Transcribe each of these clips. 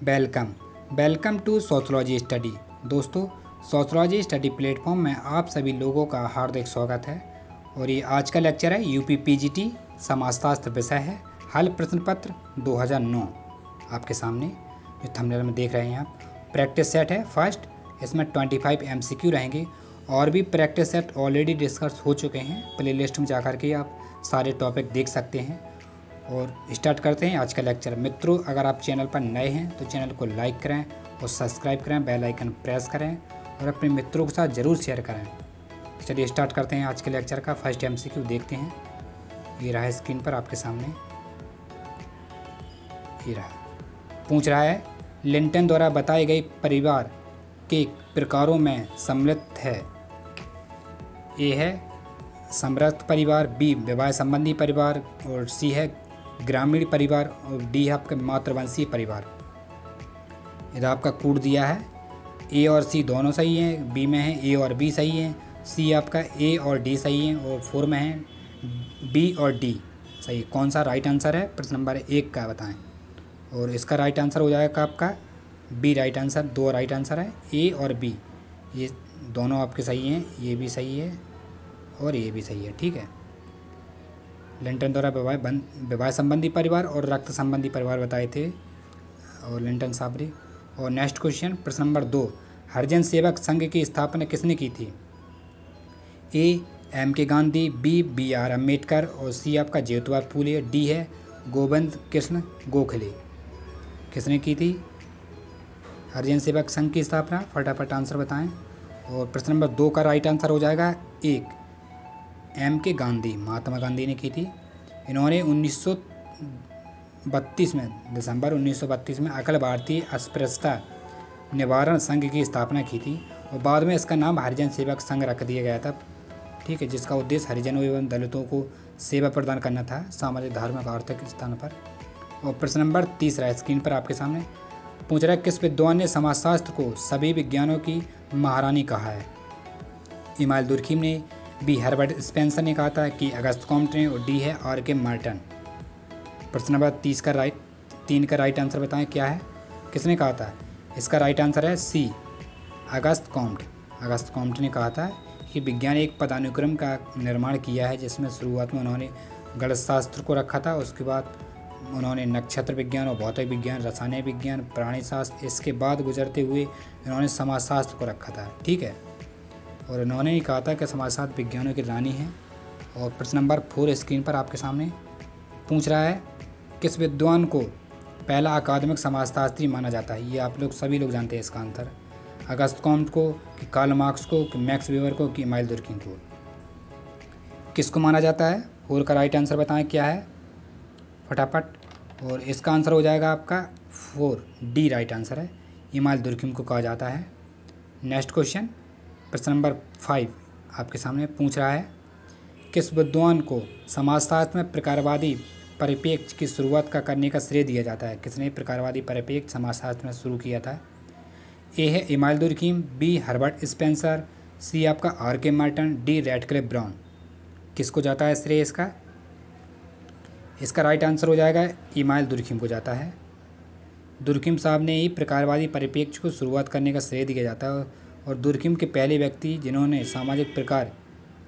Welcome welcome to sociology study. दोस्तों, sociology study platform में आप सभी लोगों का हार्दिक स्वागत है। और ये आज का लेक्चर है यूपी पीजीटी समाजशास्त्र विषय है, हल प्रश्न पत्र 2009। आपके सामने जो थंबनेल में देख रहे हैं आप, प्रैक्टिस सेट है फर्स्ट। इसमें 25 MCQ रहेंगे और भी प्रैक्टिस सेट ऑलरेडी डिस्कस हो चुके हैं। प्ले लिस्ट में जाकर के आप सारे टॉपिक देख सकते हैं। और स्टार्ट करते हैं आज का लेक्चर। मित्रों, अगर आप चैनल पर नए हैं तो चैनल को लाइक करें और सब्सक्राइब करें, बेल आइकन प्रेस करें और अपने मित्रों के साथ ज़रूर शेयर करें। चलिए स्टार्ट करते हैं आज के लेक्चर का। फर्स्ट MCQ देखते हैं। ये रहा स्क्रीन पर आपके सामने, ये रहा। पूछ रहा है, लिंटन द्वारा बताए गए परिवार के प्रकारों में सम्मिलित है। ए है समृद्ध परिवार, बी विवाह संबंधी परिवार, और सी है ग्रामीण परिवार, और डी है आपका मातृवंशीय परिवार। इधर आपका कोड दिया है। ए और सी दोनों सही हैं, बी में है ए और बी सही हैं, सी आपका ए और डी सही हैं, और 4 में है बी और डी सही। कौन सा राइट आंसर है प्रश्न नंबर 1 का बताएं। और इसका राइट आंसर हो जाएगा आपका B right answer. 2 right answer है, ए और बी, ये दोनों आपके सही हैं। ये भी सही है और ये भी सही है, ठीक है। लिंटन द्वारा विवाह संबंधी परिवार और रक्त संबंधी परिवार बताए थे और लिंटन साहब ने। और नेक्स्ट क्वेश्चन प्रश्न नंबर 2, हरिजन सेवक संघ की स्थापना किसने की थी। ए M.K. Gandhi, B B.R. Ambedkar, और सी आपका ज्योतिबा फूले, डी है गोविंद कृष्ण गोखले। किसने की थी हरिजन सेवक संघ की स्थापना? फटाफट आंसर बताएं। और प्रश्न नंबर 2 का राइट आंसर हो जाएगा 1 M.K. गांधी, महात्मा गांधी ने की थी। इन्होंने 1932 में, दिसंबर 1932 में अखिल भारतीय अस्पृश्यता निवारण संघ की स्थापना की थी और बाद में इसका नाम हरिजन सेवक संघ रख दिया गया था, ठीक है, जिसका उद्देश्य हरिजनों एवं दलितों को सेवा प्रदान करना था सामाजिक, धार्मिक, आर्थिक स्थान पर। और प्रश्न नंबर 3 स्क्रीन पर आपके सामने पूछ रहा है, किस विद्वान ने समाजशास्त्र को सभी विज्ञानों की महारानी कहा है। इमाइल दुर्खीम ने, बी हर्बर्ट स्पेंसर ने कहा था, कि अगस्त कॉम्ट ने, और डी है R.K. मार्टन। प्रश्न नंबर 3 का राइट आंसर बताएं क्या है, किसने कहा था। इसका राइट आंसर है सी अगस्त कॉम्ट। अगस्त कॉम्ट ने कहा था कि विज्ञान एक पदानुक्रम का निर्माण किया है, जिसमें शुरुआत में उन्होंने गणित शास्त्र को रखा था, उसके बाद उन्होंने नक्षत्र विज्ञान और भौतिक विज्ञान, रसायन विज्ञान, प्राणी शास्त्र, इसके बाद गुजरते हुए इन्होंने समाजशास्त्र को रखा था, ठीक है। और इन्होंने ही कहा था कि समाजशास्त्र विज्ञानों की रानी है। और प्रश्न नंबर 4 स्क्रीन पर आपके सामने पूछ रहा है, किस विद्वान को पहला अकादमिक समाजशास्त्री माना जाता है। ये आप लोग सभी लोग जानते हैं इसका आंसर। अगस्त कॉम्ट को, कि कार्ल मार्क्स को, कि मैक्स वेबर को, कि इमाइल दुर्खीम को। किसको माना जाता है? 4 का राइट आंसर बताएं क्या है फटाफट। और इसका आंसर हो जाएगा आपका 4, डी राइट आंसर है, इमाइल दुर्खीम को कहा जाता है। नेक्स्ट क्वेश्चन प्रश्न नंबर 5 आपके सामने पूछ रहा है, किस विद्वान को समाजशास्त्र में प्रकारवादी परिप्रेक्ष्य की शुरुआत करने का श्रेय दिया जाता है। किसने प्रकारवादी परिप्रेक्ष्य समाजशास्त्र में शुरू किया था। ए है Emile Durkheim, B Herbert Spencer, C आपका R.K. Merton, D Radcliffe Brown. किसको जाता है श्रेय इसका? इसका राइट आंसर हो जाएगा इमाइल दुर्खीम को जाता है। दुर्खीम साहब ने ही प्रकारवादी परिप्रेक्ष्य को शुरुआत करने का श्रेय दिया जाता है और दुर्खीम के पहले व्यक्ति जिन्होंने सामाजिक प्रकार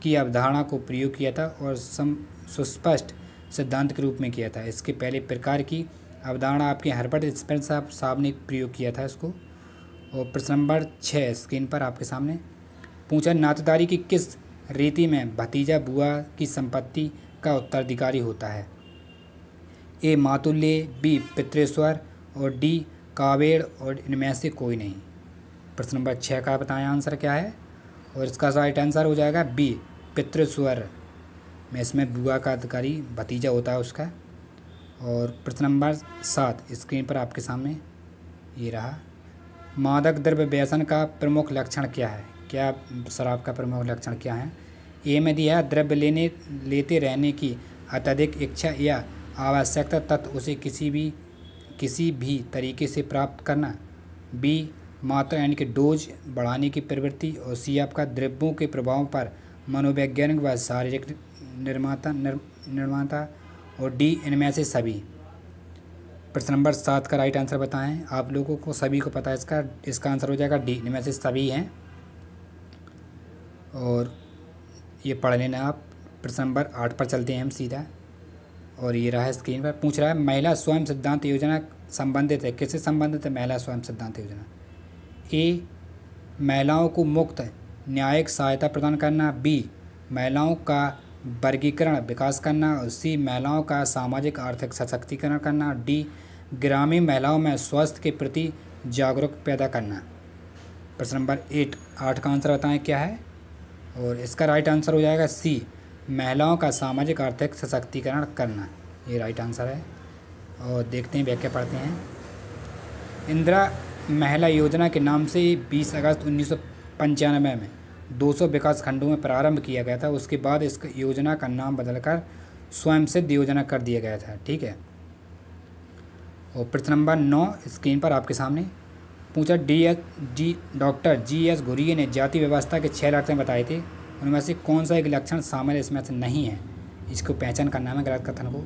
की अवधारणा को प्रयोग किया था और सुस्पष्ट सिद्धांत के रूप में किया था। इसके पहले प्रकार की अवधारणा आपके हर्बर्ट स्पेंसर साहब ने प्रयोग किया था इसको। और प्रश्न नंबर 6 स्क्रीन पर आपके सामने पूछा, नातेदारी की किस रीति में भतीजा बुआ की संपत्ति का उत्तराधिकारी होता है। ए मातुल्य, बी पितृस्वर, और डी कावेड़, और इनमें से कोई नहीं। प्रश्न नंबर 6 का बताएं आंसर क्या है। और इसका राइट आंसर हो जाएगा बी पितृस्वर में, इसमें बुआ का अधिकारी भतीजा होता है उसका। और प्रश्न नंबर 7 स्क्रीन पर आपके सामने ये रहा, मादक द्रव्य व्यसन का प्रमुख लक्षण क्या है। क्या शराब का प्रमुख लक्षण क्या है। ए में दिया है द्रव्य लेते रहने की अत्यधिक इच्छा या आवश्यकता तथा उसे किसी भी तरीके से प्राप्त करना, बी मात्रा यानी कि डोज बढ़ाने की प्रवृत्ति, और सी आपका द्रव्यों के प्रभाव पर मनोवैज्ञानिक व शारीरिक निर्माता, और डी इनमें से सभी। प्रश्न नंबर 7 का राइट आंसर बताएं। आप लोगों को सभी को पता है इसका आंसर हो जाएगा डी, इनमें से सभी हैं और ये पढ़ लेना आप। प्रश्न नंबर 8 पर चलते हैं हम सीधा, और ये रहा है स्क्रीन पर। पूछ रहा है महिला स्वयं सिद्धांत योजना संबंधित है, किससे संबंधित है महिला स्वयं सिद्धांत योजना? ए, महिलाओं को मुफ्त न्यायिक सहायता प्रदान करना, बी, महिलाओं का वर्गीकरण विकास करना, और सी, महिलाओं का सामाजिक आर्थिक सशक्तिकरण करना, डी, ग्रामीण महिलाओं में स्वास्थ्य के प्रति जागरूक पैदा करना। प्रश्न नंबर 8 का आंसर बताएं क्या है, और इसका राइट आंसर हो जाएगा सी, महिलाओं का सामाजिक आर्थिक सशक्तिकरण करना, ये राइट आंसर है। और देखते हैं व्याख्या पढ़ते हैं। इंदिरा महिला योजना के नाम से 20 अगस्त 1995 में 200 विकास खंडों में प्रारंभ किया गया था। उसके बाद इस योजना का नाम बदलकर स्वयं सिद्ध योजना कर दिया गया था, ठीक है। और प्रश्न नंबर 9 स्क्रीन पर आपके सामने पूछा डॉक्टर जी.एस. घुरिये ने जाति व्यवस्था के 6 लक्षण बताए थे, उनमें से कौन सा एक लक्षण शामिल इसमें से नहीं है? इसको पहचान करना है गलत कथन को।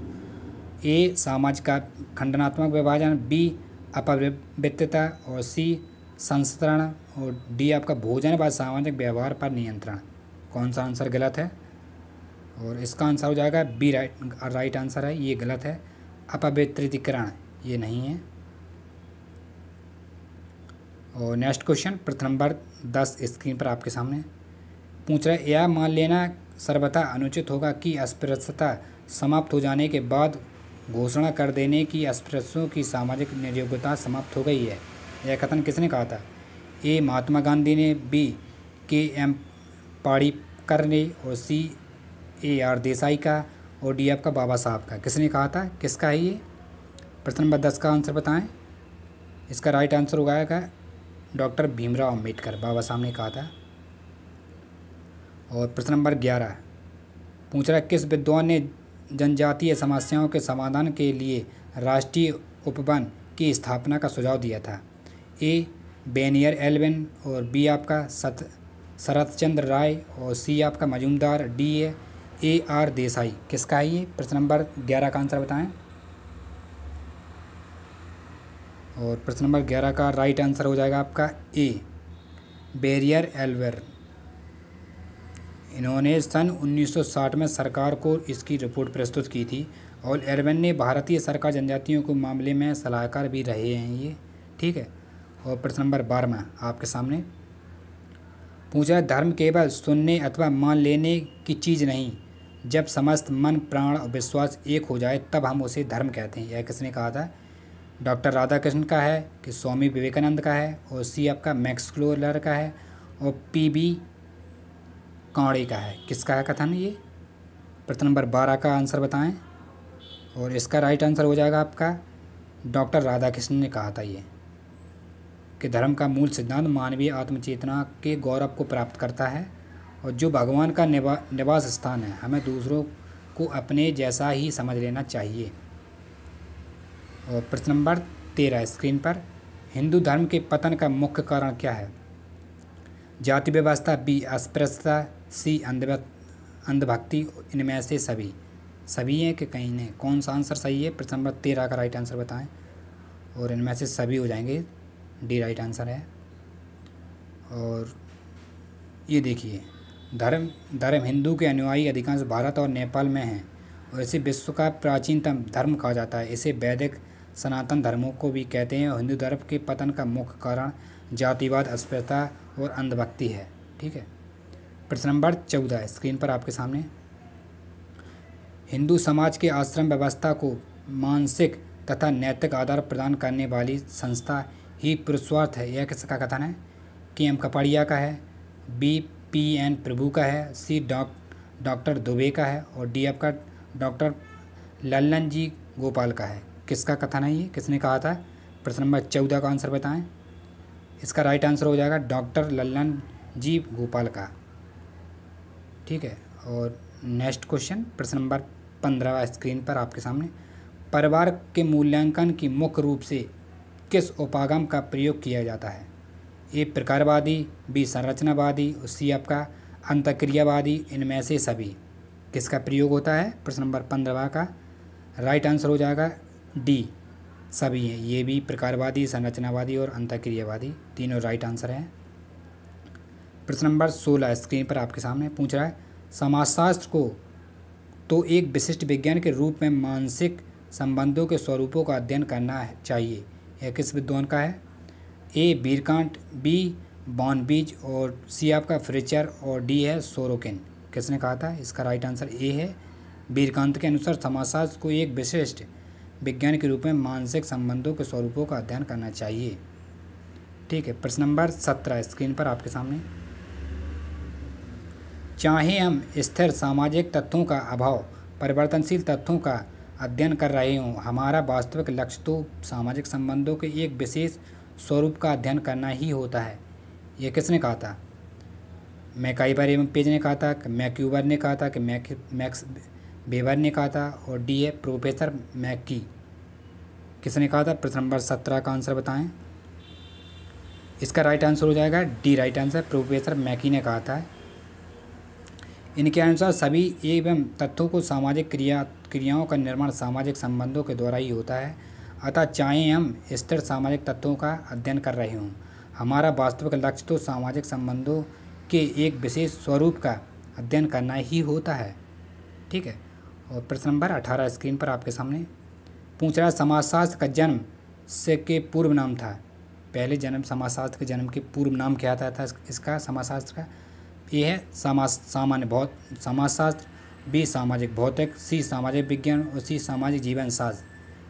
ए, समाज का खंडनात्मक विभाजन, बी, अपवित्रता, और सी, संस्तरण, और डी आपका भोजन व सामाजिक व्यवहार पर नियंत्रण। कौन सा आंसर गलत है? और इसका आंसर हो जाएगा बी, राइट आंसर है, ये गलत है। अपवित्रीकरण ये नहीं है। और नेक्स्ट क्वेश्चन प्रश्न नंबर 10 स्क्रीन पर आपके सामने पूछ रहा है यह मान लेना सर्वथा अनुचित होगा कि अस्पृश्यता समाप्त हो जाने के बाद घोषणा कर देने की अस्पृश्यों की सामाजिक निर्योग्यता समाप्त हो गई है। यह कथन किसने कहा था? ए, महात्मा गांधी ने, बी, के.एम. पाड़िक्कर ने, और सी, ए.आर. देसाई का, और डी आपका बाबा साहब का। किसने कहा था? किसका है ये? प्रश्न नंबर 10 का आंसर बताएं। इसका राइट आंसर हो जाएगा डॉक्टर भीमराव अम्बेडकर, बाबा साहब ने कहा था। और प्रश्न नंबर 11 पूछ रहा है किस विद्वान ने जनजातीय समस्याओं के समाधान के लिए राष्ट्रीय उपवन की स्थापना का सुझाव दिया था? ए, बेनियर एल्विन, और बी आपका शरत चंद्र राय, और सी आपका मजूमदार, डी ए.आर. देसाई। किसका है ये? प्रश्न नंबर 11 का आंसर बताएं। और प्रश्न नंबर 11 का राइट आंसर हो जाएगा आपका ए, बेरियर एल्वर। इन्होंने सन 1960 में सरकार को इसकी रिपोर्ट प्रस्तुत की थी, और एल्वन ने भारतीय सरकार जनजातियों के मामले में सलाहकार भी रहे हैं ये, ठीक है। और प्रश्न नंबर 12 आपके सामने पूछा धर्म केवल सुनने अथवा मान लेने की चीज़ नहीं, जब समस्त मन प्राण और विश्वास एक हो जाए तब हम उसे धर्म कहते हैं। यह किसने कहा था? डॉक्टर राधाकृष्ण का है, कि स्वामी विवेकानंद का है, और सी आपका मैक्स क्लोलर का है, और पी.बी. कांडे का है। किसका है कथन ये? प्रश्न नंबर 12 का आंसर बताएं। और इसका राइट आंसर हो जाएगा आपका डॉक्टर राधाकृष्ण ने कहा था ये, कि धर्म का मूल सिद्धांत मानवीय आत्मचेतना के गौरव को प्राप्त करता है, और जो भगवान का निवास स्थान है, हमें दूसरों को अपने जैसा ही समझ लेना चाहिए। और प्रश्न नंबर 13 स्क्रीन पर हिंदू धर्म के पतन का मुख्य कारण क्या है? जाति व्यवस्था, बी, अस्पृश्यता, सी, अंधभक्ति, इनमें से सभी हैं कि कहीं नहीं? कौन सा आंसर सही है? प्रश्न नंबर 13 का राइट आंसर बताएं। और इनमें से सभी हो जाएंगे, डी राइट आंसर है। और ये देखिए धर्म हिंदू के अनुयायी अधिकांश भारत और नेपाल में हैं, और इसे विश्व का प्राचीनतम धर्म कहा जाता है। इसे वैदिक सनातन धर्मों को भी कहते हैं। और हिंदू धर्म के पतन का मुख्य कारण जातिवाद, अस्पृश्यता और अंधभक्ति है, ठीक है। प्रश्न नंबर 14 स्क्रीन पर आपके सामने हिंदू समाज के आश्रम व्यवस्था को मानसिक तथा नैतिक आधार प्रदान करने वाली संस्था ही पुरुषार्थ है। यह किसका कथन है? के.एम. कपाड़िया का है, बी, पी.एन. प्रभु का है, सी, डॉक्टर दुबे का है, और डी आपका डॉक्टर लल्लन जी गोपाल का है। किसका कथन है ये? किसने कहा था? प्रश्न नंबर 14 का आंसर बताएं। इसका राइट आंसर हो जाएगा डॉक्टर लल्लन जी गोपाल का, ठीक है। और नेक्स्ट क्वेश्चन प्रश्न नंबर 15 स्क्रीन पर आपके सामने परिवार के मूल्यांकन की मुख्य रूप से किस उपागम का प्रयोग किया जाता है? ए, प्रकारवादी, बी, संरचनावादी, और सी आपका अंतःक्रियावादी, इनमें से सभी। किसका प्रयोग होता है? प्रश्न नंबर 15 का राइट आंसर हो जाएगा डी, सभी हैं, ये भी प्रकारवादी, संरचनावादी और अंतःक्रियावादी, तीनों राइट आंसर हैं। प्रश्न नंबर 16 स्क्रीन पर आपके सामने पूछ रहा है, समाजशास्त्र को तो एक विशिष्ट विज्ञान के रूप में मानसिक संबंधों के स्वरूपों का अध्ययन करना चाहिए। यह किस विद्वान का है? ए बीरकांट, बी बॉर्नबीज और सी आपका फ्रिचर और डी है सोरोकिन। किसने कहा था? इसका राइट आंसर ए है। बीरकांत के अनुसार समाजशास्त्र को एक विशिष्ट विज्ञान के रूप में मानसिक संबंधों के स्वरूपों का अध्ययन करना चाहिए। ठीक है, प्रश्न नंबर 17 स्क्रीन पर आपके सामने, चाहे हम स्थिर सामाजिक तत्वों का अभाव, परिवर्तनशील तत्वों का अध्ययन कर रहे हों, हमारा वास्तविक लक्ष्य तो सामाजिक संबंधों के एक विशेष स्वरूप का अध्ययन करना ही होता है। यह किसने कहा था? मैकाइवर एवं पेज ने कहा था, मैक्यूबर ने कहा था, कि मैक्स वेबर ने कहा था, और डी है प्रोफेसर मैकी। किसने कहा था? प्रश्न नंबर 17 का आंसर बताएं। इसका राइट आंसर हो जाएगा डी राइट आंसर, प्रोफेसर मैकी ने कहा था। इनके अनुसार सभी एवं तत्वों को सामाजिक क्रियाओं का निर्माण सामाजिक संबंधों के द्वारा ही होता है। अतः चाहे हम स्थिर सामाजिक तत्वों का अध्ययन कर रहे हों, हमारा वास्तविक लक्ष्य तो सामाजिक संबंधों के एक विशेष स्वरूप का अध्ययन करना ही होता है। ठीक है, और प्रश्न नंबर 18 स्क्रीन पर आपके सामने पूछ रहा है, समाजशास्त्र का जन्म से के पूर्व नाम था। पहले जन्म समाजशास्त्र के जन्म के पूर्व नाम क्या था इसका समाजशास्त्र का? ए है समाजशास्त्र, बी सामाजिक भौतिक, सी सामाजिक विज्ञान और सी सामाजिक जीवन शास्त्र।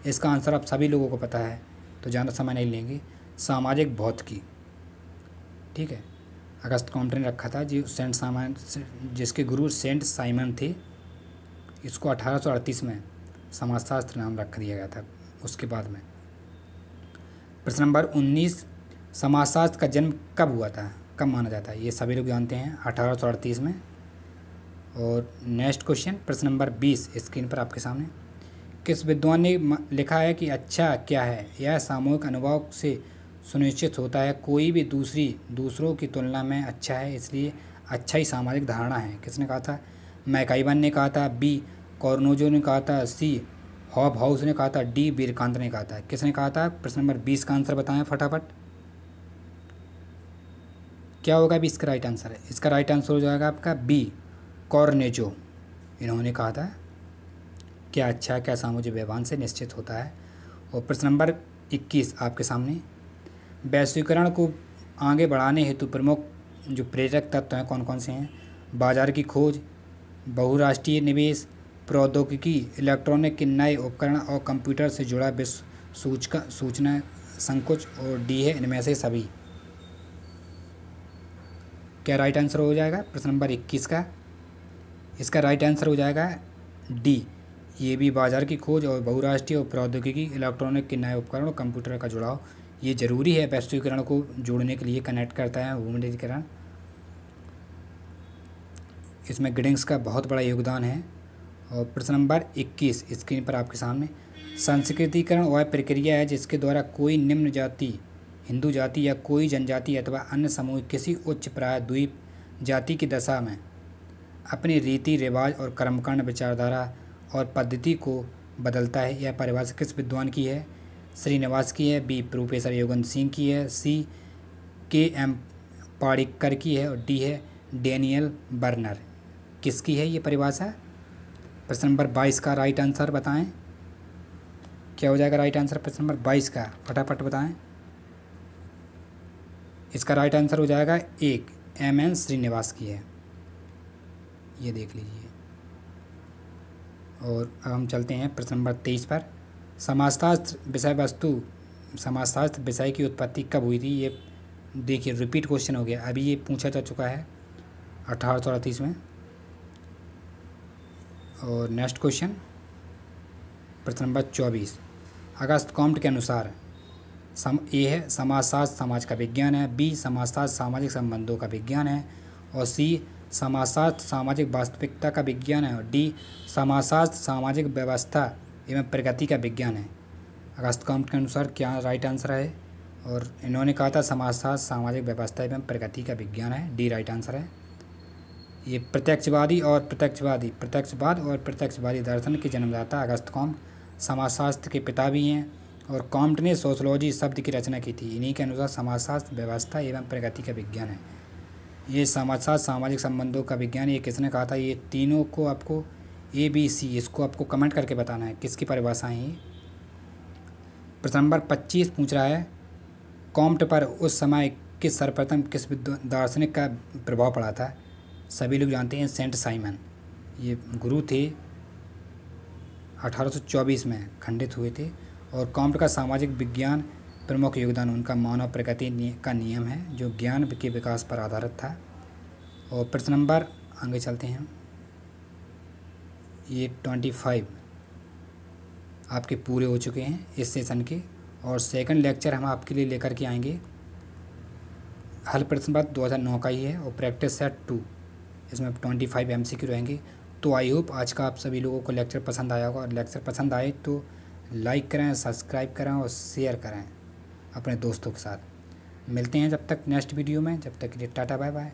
इसका आंसर आप सभी लोगों को पता है तो ज़्यादा समय नहीं लेंगे, सामाजिक भौतिकी। ठीक है, अगस्त कॉम्प्टे ने रखा था जिसके गुरु सेंट साइमन थे। इसको 1838 में समाजशास्त्र नाम रख दिया गया था उसके बाद में। प्रश्न नंबर 19, समाजशास्त्र का जन्म कब हुआ था, कब माना जाता है? ये सभी लोग जानते हैं, 1838 में। और नेक्स्ट क्वेश्चन प्रश्न नंबर 20 स्क्रीन पर आपके सामने, किस विद्वान ने लिखा है कि अच्छा क्या है यह सामूहिक अनुभव से सुनिश्चित होता है, कोई भी दूसरों की तुलना में अच्छा है, इसलिए अच्छा ही सामाजिक धारणा है। किसने कहा था? मैकाइवन ने कहा था, बी कॉर्नोजो ने कहा था, सी हॉब हाउस ने कहा था, डी बीरकांत ने कहा था। किसने कहा था? प्रश्न नंबर 20 का आंसर बताएं फटाफट। क्या होगा अभी इसका राइट आंसर है? इसका राइट आंसर हो जाएगा आपका बी कॉर्नेजो। इन्होंने कहा था क्या अच्छा क्या सामूहिक व्यवहार से निश्चित होता है। और प्रश्न नंबर 21 आपके सामने, वैश्वीकरण को आगे बढ़ाने हेतु प्रमुख जो प्रेरक तत्व हैं कौन कौन से हैं? बाजार की खोज, बहुराष्ट्रीय निवेश, प्रौद्योगिकी, इलेक्ट्रॉनिक के नए उपकरण और कंप्यूटर से जुड़ा विश्व सूचना संकुच, और डी है इनमें से सभी। क्या राइट आंसर हो जाएगा प्रश्न नंबर 21 का? इसका राइट आंसर हो जाएगा डी, ये भी बाजार की खोज और बहुराष्ट्रीय और प्रौद्योगिकी, इलेक्ट्रॉनिक के नए उपकरण और कंप्यूटर का जुड़ाव। ये जरूरी है वैश्वीकरण को जोड़ने के लिए, कनेक्ट करता है भूमंडलीकरण। इसमें गिडिंग्स का बहुत बड़ा योगदान है। और प्रश्न नंबर 21 स्क्रीन पर आपके सामने, संस्कृतिकरण वह प्रक्रिया है जिसके द्वारा कोई निम्न जाति, हिंदू जाति या कोई जनजाति अथवा अन्य समूह किसी उच्च प्राय द्वीप जाति की दशा में अपनी रीति रिवाज और कर्मकांड, विचारधारा और पद्धति को बदलता है। यह परिभाषा किस विद्वान की है? श्रीनिवास की है, बी प्रोफेसर योगेंद्र सिंह की है, सी के.एम. पाडिक्कर की है, और डी है डेनियल बर्नर। किसकी है ये परिभाषा? प्रश्न नंबर 22 का राइट आंसर बताएं। क्या हो जाएगा राइट आंसर प्रश्न नंबर 22 का? फटाफट बताएं। इसका राइट आंसर हो जाएगा एक, एम.एन. श्रीनिवास की है, ये देख लीजिए। और अब हम चलते हैं प्रश्न नंबर 23 पर, समाजशास्त्र विषय की उत्पत्ति कब हुई थी? ये देखिए रिपीट क्वेश्चन हो गया, अभी ये पूछा जा चुका है 1838 में। और नेक्स्ट क्वेश्चन प्रश्न नंबर 24, अगस्त कॉम्टे के अनुसार ए है समाजशास्त्र समाज का विज्ञान है, बी समाजशास्त्र सामाजिक संबंधों का विज्ञान है, और सी समाजशास्त्र सामाजिक वास्तविकता का विज्ञान है, और डी समाजशास्त्र सामाजिक व्यवस्था एवं प्रगति का विज्ञान है। अगस्त कॉम्टे के अनुसार क्या राइट आंसर है? और इन्होंने कहा था समाजशास्त्र सामाजिक व्यवस्था एवं प्रगति का विज्ञान है, डी राइट आंसर है। ये प्रत्यक्षवाद और प्रत्यक्षवादी दर्शन के जन्मदाता अगस्त कॉम्टे समाजशास्त्र के पिता भी हैं और कॉम्ट ने सोशलॉजी शब्द की रचना की थी। इन्हीं के अनुसार समाजशास्त्र व्यवस्था एवं प्रगति का विज्ञान है। ये समाजशास्त्र सामाजिक संबंधों का विज्ञान, ये किसने कहा था? ये तीनों को आपको ABC इसको आपको कमेंट करके बताना है किसकी परिभाषा है ये। प्रश्न नंबर 25 पूछ रहा है, कॉम्ट पर उस समय सर्वप्रथम किस दार्शनिक का प्रभाव पड़ा था? सभी लोग जानते हैं सेंट साइमन, ये गुरु थे, 1824 में खंडित हुए थे। और कॉम्ट का सामाजिक विज्ञान प्रमुख योगदान उनका मानव प्रगति का नियम है, जो ज्ञान के विकास पर आधारित था। और प्रश्न नंबर आगे चलते हैं, ये 25 आपके पूरे हो चुके हैं इस सेशन के। और सेकंड लेक्चर हम आपके लिए लेकर के आएंगे, हल प्रश्न पत्र 2009 का ही है और प्रैक्टिस सेट 2, इसमें 25 MCQ रहेंगे। तो आई होप आज का आप सभी लोगों को लेक्चर पसंद आया होगा, और लेक्चर पसंद आए तो लाइक करें, सब्सक्राइब करें और शेयर करें अपने दोस्तों के साथ। मिलते हैं जब तक नेक्स्ट वीडियो में, जब तक के लिए टाटा बाय बाय।